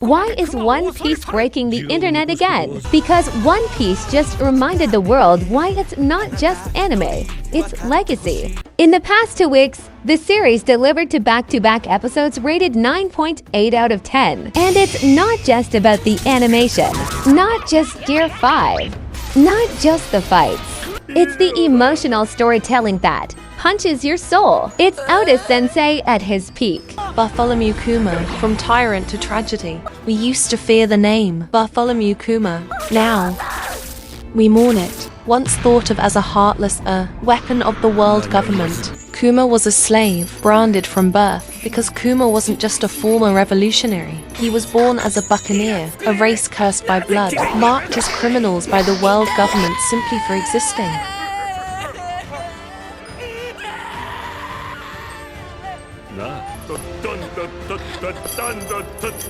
Why is One Piece breaking the internet again? Because One Piece just reminded the world why it's not just anime, it's legacy. In the past 2 weeks, the series delivered to back-to-back episodes rated 9.8 out of 10. And it's not just about the animation, not just Gear 5, not just the fights. It's the emotional storytelling that punches your soul. It's Otis Sensei at his peak. Bartholomew Kuma, from tyrant to tragedy. We used to fear the name Bartholomew Kuma. Now, we mourn it. Once thought of as a heartless weapon of the world government, Kuma was a slave, branded from birth, because Kuma wasn't just a former revolutionary. He was born as a buccaneer, a race cursed by blood, marked as criminals by the world government simply for existing.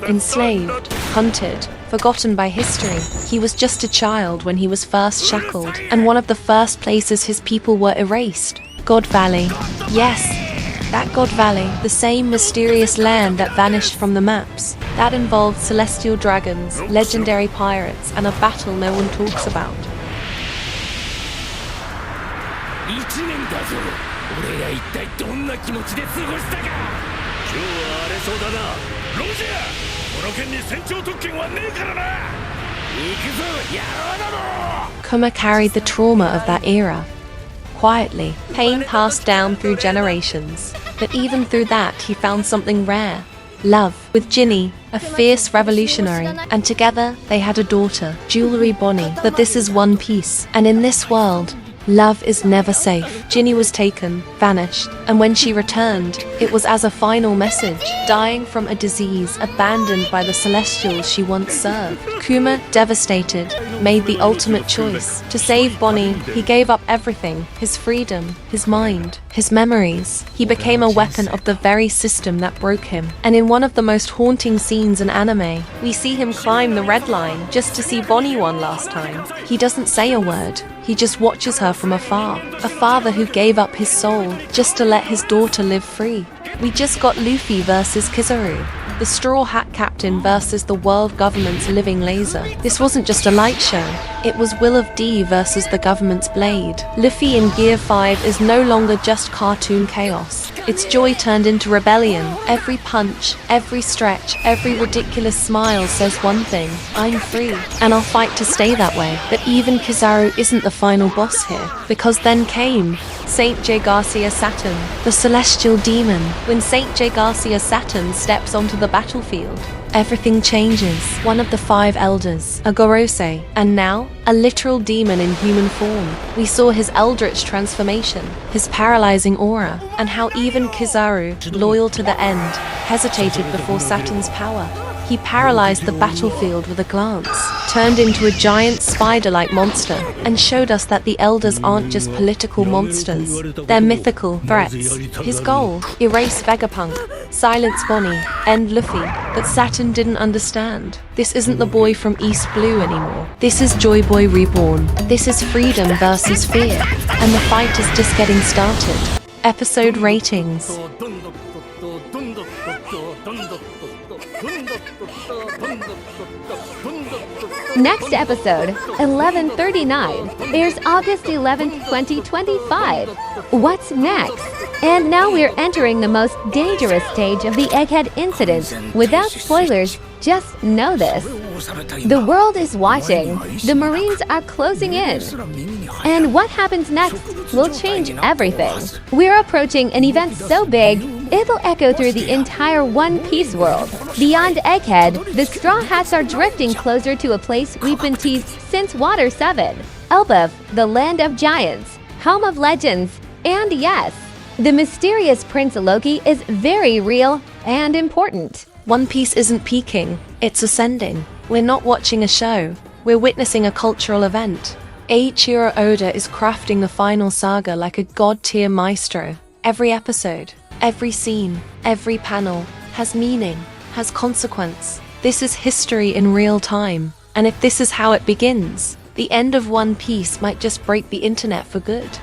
Enslaved, hunted, forgotten by history, he was just a child when he was first shackled, and one of the first places his people were erased. God Valley. Yes, that God Valley, the same mysterious land that vanished from the maps. That involved celestial dragons, legendary pirates, and a battle no one talks about. Kuma carried the trauma of that era. Quietly, pain passed down through generations. But even through that, he found something rare. Love, with Ginny, a fierce revolutionary, and together they had a daughter, Jewelry Bonnie. But this is One Piece, and in this world, love is never safe. Ginny was taken, vanished, and when she returned, it was as a final message. Dying from a disease, abandoned by the Celestials she once served. Kuma, devastated, made the ultimate choice. To save Bonnie, he gave up everything, his freedom, his mind, his memories. He became a weapon of the very system that broke him. And in one of the most haunting scenes in anime, we see him climb the red line just to see Bonnie one last time. He doesn't say a word. He just watches her from afar. A father who gave up his soul just to let his daughter live free. We just got Luffy versus Kizaru, the Straw Hat Captain versus the world government's living laser. This wasn't just a light show. It was Will of D versus the government's blade. Luffy in Gear 5 is no longer just cartoon chaos. It's joy turned into rebellion. Every punch, every stretch, every ridiculous smile says one thing: I'm free, and I'll fight to stay that way. But even Kizaru isn't the final boss here, because then came Saint J Garcia Saturn, the celestial demon. When Saint J Garcia Saturn steps onto the battlefield, everything changes. One of the 5 elders, a Gorosei, and now a literal demon in human form. We saw his eldritch transformation, his paralyzing aura, and how even Kizaru, loyal to the end, hesitated before Saturn's power. He paralyzed the battlefield with a glance, turned into a giant spider-like monster, and showed us that the elders aren't just political monsters, they're mythical threats. His goal: erase Vegapunk, silence Bonnie, end Luffy. But Saturn didn't understand. This isn't the boy from East Blue anymore. This is Joy Boy Reborn. This is freedom versus fear, and the fight is just getting started. Episode ratings. Next episode, 1139, airs August 11th, 2025. What's next? And now we're entering the most dangerous stage of the Egghead incident. Without spoilers, just know this. The world is watching. The Marines are closing in. And what happens next will change everything. We're approaching an event so big, it'll echo through the entire One Piece world. Beyond Egghead, the Straw Hats are drifting closer to a place we've been teased since Water 7. Elbaf, the land of giants, home of legends, and yes, the mysterious Prince Loki is very real and important. One Piece isn't peaking, it's ascending. We're not watching a show, we're witnessing a cultural event. Eiichiro Oda is crafting the final saga like a god-tier maestro. Every episode, every scene, every panel has meaning, has consequence. This is history in real time. And if this is how it begins, the end of One Piece might just break the internet for good.